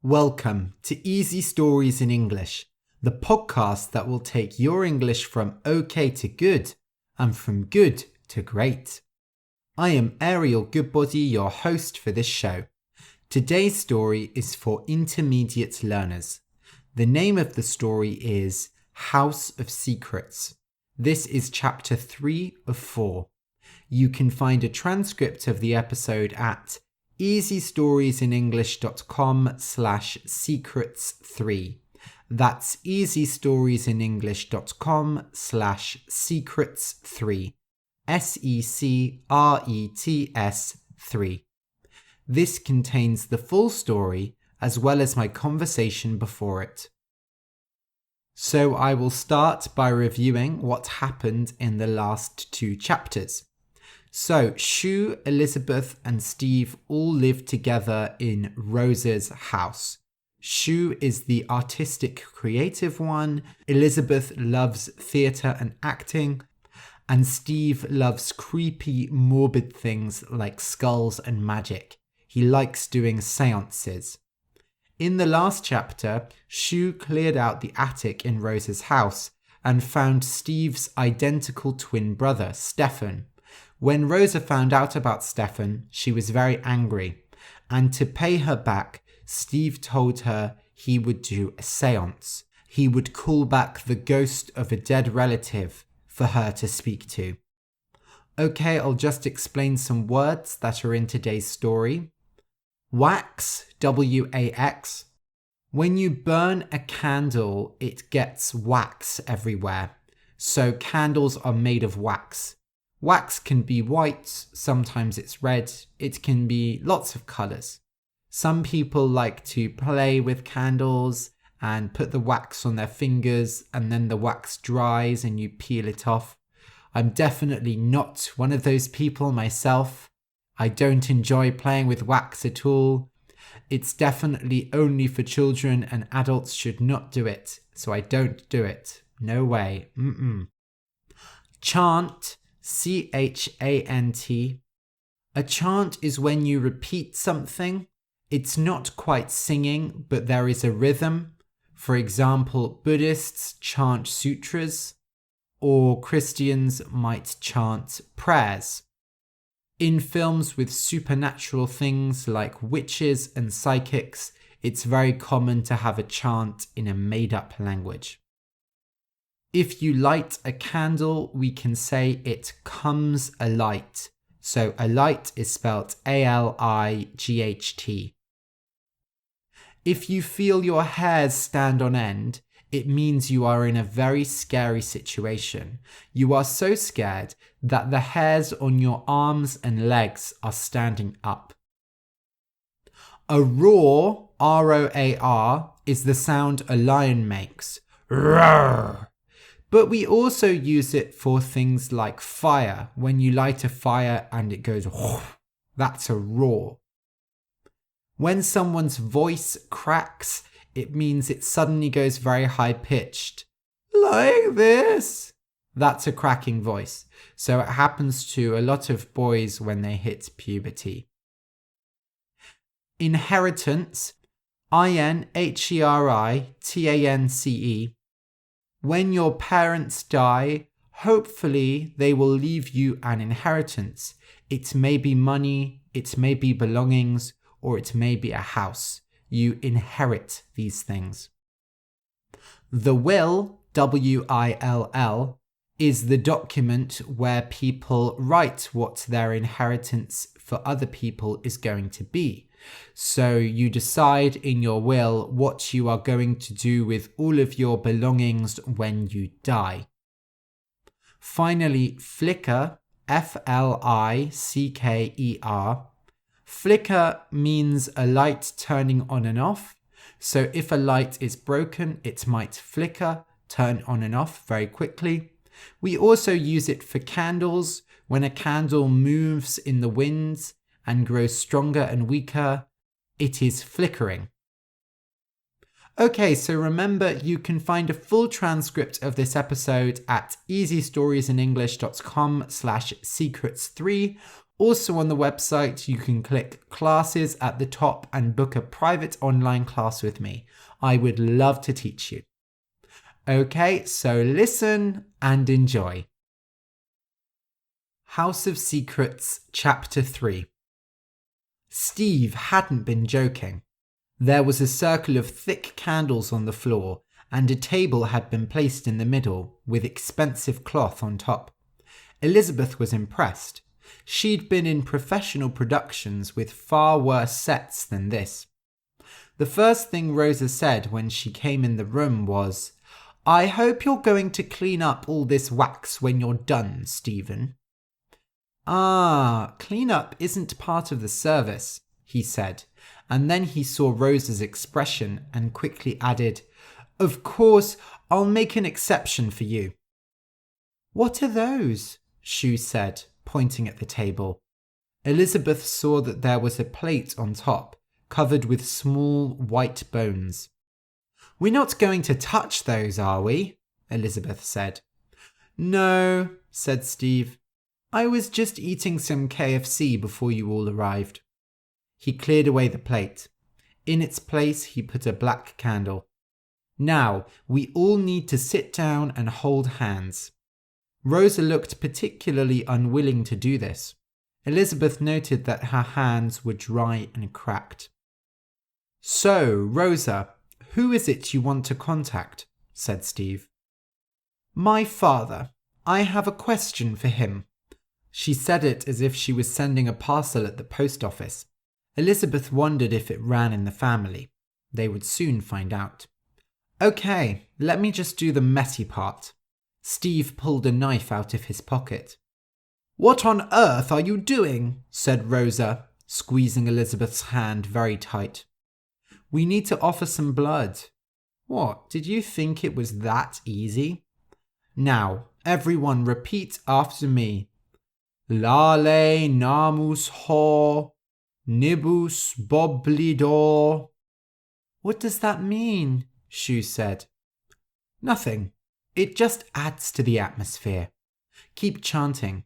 Welcome to Easy Stories in English, the podcast that will take your English from okay to good and from good to great. I am Ariel Goodbody, your host for this show. Today's story is for intermediate learners. The name of the story is House of Secrets. This is chapter 3 of 4. You can find a transcript of the episode at easystoriesinenglish.com/secrets3. That's easystoriesinenglish.com/secrets3. SECRETS 3. This contains the full story as well as my conversation before it. So I will start by reviewing what happened in the last 2 chapters. So, Shu, Elisabeth, and Steve all live together in Rosa's house. Shu is the artistic, creative one, Elisabeth loves theatre and acting, and Steve loves creepy, morbid things like skulls and magic. He likes doing seances. In the last chapter, Shu cleared out the attic in Rosa's house and found Steve's identical twin brother, Stefan. When Rosa found out about Stefan, she was very angry, and to pay her back, Steve told her he would do a seance. He would call back the ghost of a dead relative for her to speak to. Okay, I'll just explain some words that are in today's story. Wax, W-A-X. When you burn a candle, it gets wax everywhere. So candles are made of wax. Wax can be white, sometimes it's red, it can be lots of colours. Some people like to play with candles and put the wax on their fingers and then the wax dries and you peel it off. I'm definitely not one of those people myself. I don't enjoy playing with wax at all. It's definitely only for children and adults should not do it, so I don't do it. No way. Chant. C-H-A-N-T. A chant is when you repeat something. It's not quite singing, but there is a rhythm. For example, Buddhists chant sutras, or Christians might chant prayers. In films with supernatural things like witches and psychics, it's very common to have a chant in a made-up language. If you light a candle, we can say it comes alight. So alight is spelled A-L-I-G-H-T. If you feel your hairs stand on end, it means you are in a very scary situation. You are so scared that the hairs on your arms and legs are standing up. A roar, R-O-A-R, is the sound a lion makes. Roar! But we also use it for things like fire. When you light a fire and it goes, that's a roar. When someone's voice cracks, it means it suddenly goes very high-pitched. Like this. That's a cracking voice. So it happens to a lot of boys when they hit puberty. Inheritance, I-N-H-E-R-I-T-A-N-C-E. When your parents die, hopefully they will leave you an inheritance. It may be money, it may be belongings, or it may be a house. You inherit these things. The will, W-I-L-L, is the document where people write what their inheritance for other people is going to be. So you decide in your will what you are going to do with all of your belongings when you die. Finally, flicker, F-L-I-C-K-E-R. Flicker means a light turning on and off. So if a light is broken, it might flicker, turn on and off very quickly. We also use it for candles. When a candle moves in the wind and grows stronger and weaker, it is flickering. Okay, so remember you can find a full transcript of this episode at easystoriesinenglish.com/secrets3, Also on the website, you can click classes at the top and book a private online class with me. I would love to teach you. Okay, so listen and enjoy. House of Secrets, Chapter 3. Steve hadn't been joking. There was a circle of thick candles on the floor, and a table had been placed in the middle with expensive cloth on top. Elisabeth was impressed. She'd been in professional productions with far worse sets than this. The first thing Rosa said when she came in the room was, "I hope you're going to clean up all this wax when you're done, Stephen." "Ah, clean-up isn't part of the service," he said, and then he saw Rosa's expression and quickly added, "Of course, I'll make an exception for you." "What are those?" Shu said, pointing at the table. Elisabeth saw that there was a plate on top, covered with small white bones. "We're not going to touch those, are we?" Elisabeth said. "No," said Steve. "I was just eating some KFC before you all arrived." He cleared away the plate. In its place, he put a black candle. "Now, we all need to sit down and hold hands." Rosa looked particularly unwilling to do this. Elisabeth noted that her hands were dry and cracked. "So, Rosa, who is it you want to contact?" said Steve. "My father. I have a question for him." She said it as if she was sending a parcel at the post office. Elisabeth wondered if it ran in the family. They would soon find out. "Okay, let me just do the messy part." Steve pulled a knife out of his pocket. "What on earth are you doing?" said Rosa, squeezing Elisabeth's hand very tight. "We need to offer some blood." "What, did you think it was that easy?" "Now, everyone repeat after me. Lale namus ho, nibus boblidor." "What does that mean?" Shu said. "Nothing. It just adds to the atmosphere. Keep chanting."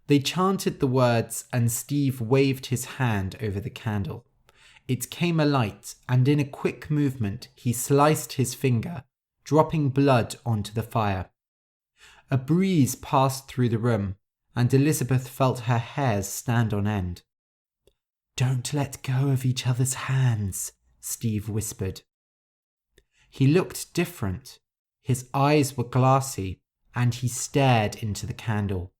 They chanted the words and Steve waved his hand over the candle. It came alight, and in a quick movement he sliced his finger, dropping blood onto the fire. A breeze passed through the room, and Elisabeth felt her hairs stand on end. "Don't let go of each other's hands," Steve whispered. He looked different. His eyes were glassy, and he stared into the candle.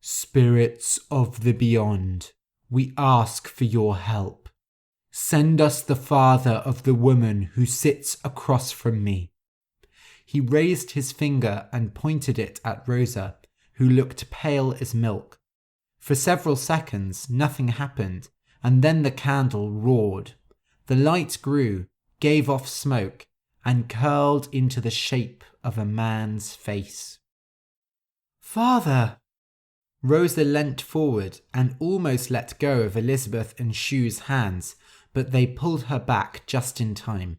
"Spirits of the beyond, we ask for your help. Send us the father of the woman who sits across from me." He raised his finger and pointed it at Rosa, who looked pale as milk. For several seconds, nothing happened, and then the candle roared. The light grew, gave off smoke, and curled into the shape of a man's face. "Father!" Rosa leant forward and almost let go of Elisabeth and Shu's hands, but they pulled her back just in time.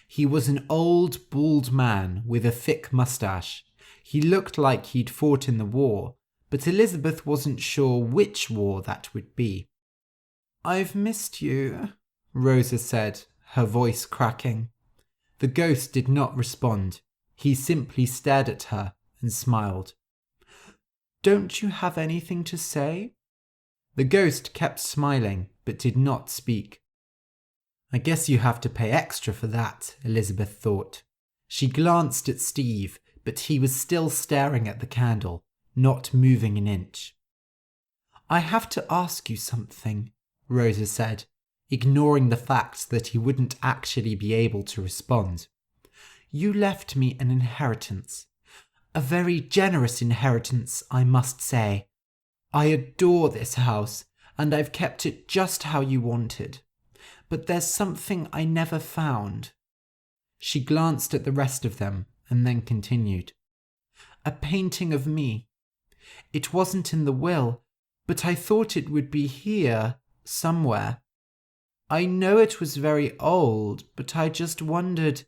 He was an old, bald man with a thick moustache. He looked like he'd fought in the war, but Elisabeth wasn't sure which war that would be. "I've missed you," Rosa said, her voice cracking. The ghost did not respond. He simply stared at her and smiled. "Don't you have anything to say?" The ghost kept smiling, but did not speak. "I guess you have to pay extra for that," Elisabeth thought. She glanced at Steve, but he was still staring at the candle, not moving an inch. "I have to ask you something," Rosa said, ignoring the fact that he wouldn't actually be able to respond. "You left me an inheritance. A very generous inheritance, I must say. I adore this house, and I've kept it just how you wanted. But there's something I never found." She glanced at the rest of them and then continued. "A painting of me. It wasn't in the will, but I thought it would be here, somewhere. I know it was very old, but I just wondered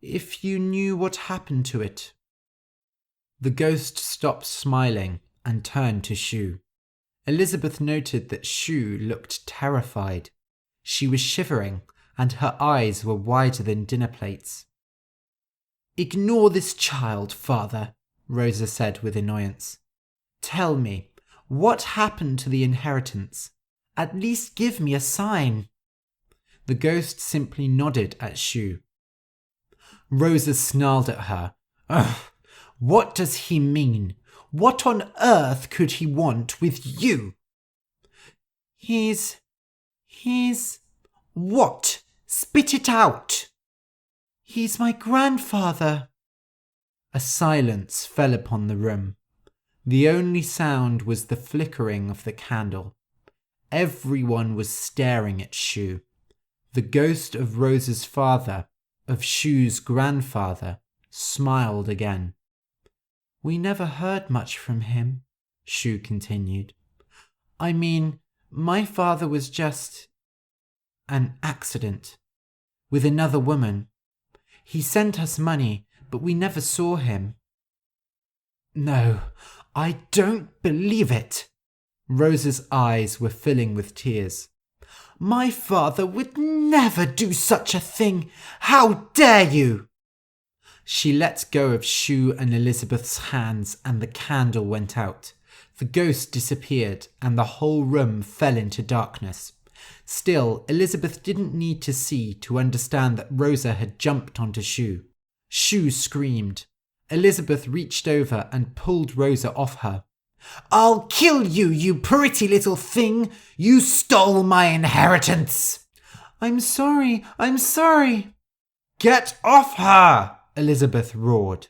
if you knew what happened to it." The ghost stopped smiling and turned to Shu. Elisabeth noted that Shu looked terrified. She was shivering, and her eyes were wider than dinner plates. "Ignore this child, father," Rosa said with annoyance. "Tell me, what happened to the inheritance? At least give me a sign." The ghost simply nodded at Shu. Rosa snarled at her. "Ugh, what does he mean? What on earth could he want with you?" He's... What? Spit it out!" "He's my grandfather." A silence fell upon the room. The only sound was the flickering of the candle. Everyone was staring at Shu. The ghost of Rosa's father, of Shu's grandfather, smiled again. "We never heard much from him," Shu continued. "I mean, my father was just an accident with another woman. He sent us money, but we never saw him." "No, I don't believe it." Rosa's eyes were filling with tears. "My father would never do such a thing. How dare you?" She let go of Shu and Elisabeth's hands, and the candle went out. The ghost disappeared, and the whole room fell into darkness. Still, Elisabeth didn't need to see to understand that Rosa had jumped onto Shu. Shu screamed. Elisabeth reached over and pulled Rosa off her. "I'll kill you, you pretty little thing! You stole my inheritance!" I'm sorry. "Get off her!" Elisabeth roared.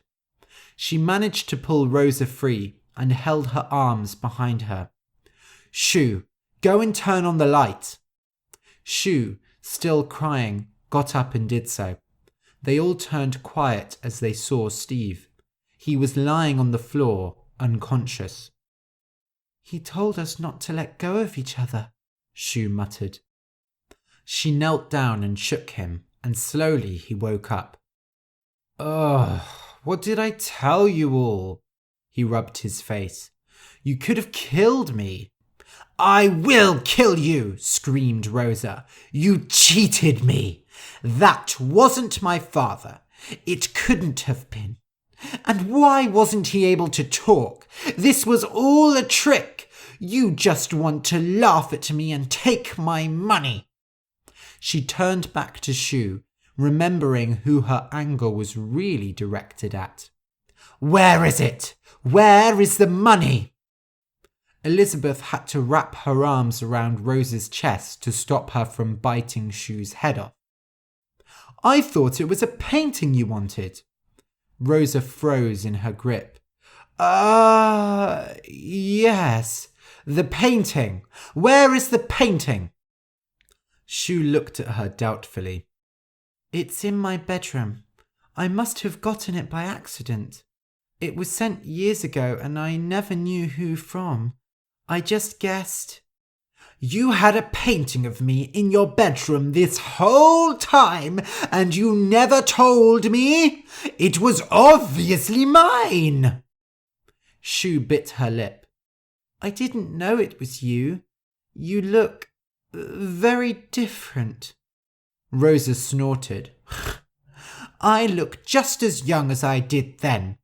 She managed to pull Rosa free and held her arms behind her. "Shu, go and turn on the light." Shu, still crying, got up and did so. They all turned quiet as they saw Steve. He was lying on the floor, unconscious. "He told us not to let go of each other," Shu muttered. She knelt down and shook him, and slowly he woke up. "Ugh, what did I tell you all?" He rubbed his face. "You could have killed me." "I will kill you," screamed Rosa. "You cheated me. That wasn't my father. It couldn't have been. And why wasn't he able to talk? This was all a trick. You just want to laugh at me and take my money." She turned back to Shu, remembering who her anger was really directed at. "Where is it? Where is the money?" Elisabeth had to wrap her arms around Rosa's chest to stop her from biting Shu's head off. "I thought it was a painting you wanted." Rosa froze in her grip. Yes, the painting. Where is the painting?" Shu looked at her doubtfully. "It's in my bedroom. I must have gotten it by accident. It was sent years ago and I never knew who from. I just guessed." "You had a painting of me in your bedroom this whole time and you never told me? It was obviously mine." Shu bit her lip. "I didn't know it was you. You look very different." Rosa snorted. "I look just as young as I did then.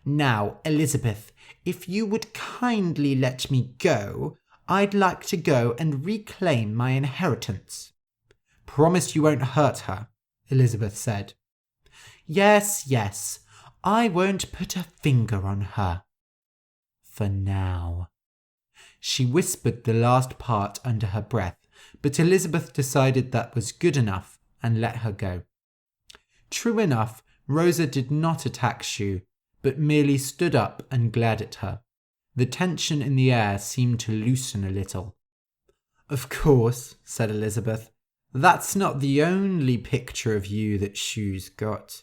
Now, Elisabeth, if you would kindly let me go, I'd like to go and reclaim my inheritance." "Promise you won't hurt her," Elisabeth said. Yes, I won't put a finger on her. For now." She whispered the last part under her breath, but Elisabeth decided that was good enough and let her go. True enough, Rosa did not attack Shu, but merely stood up and glared at her. The tension in the air seemed to loosen a little. "Of course," said Elisabeth, "that's not the only picture of you that Shu's got."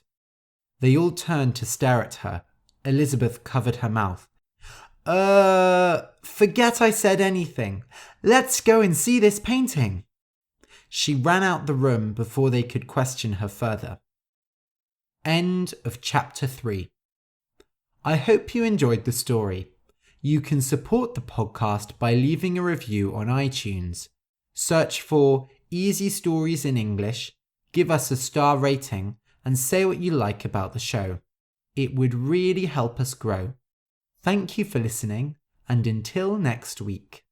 They all turned to stare at her. Elisabeth covered her mouth. Forget I said anything. Let's go and see this painting." She ran out the room before they could question her further. End of chapter 3. I hope you enjoyed the story. You can support the podcast by leaving a review on iTunes. Search for Easy Stories in English, give us a star rating, and say what you like about the show. It would really help us grow. Thank you for listening, and until next week.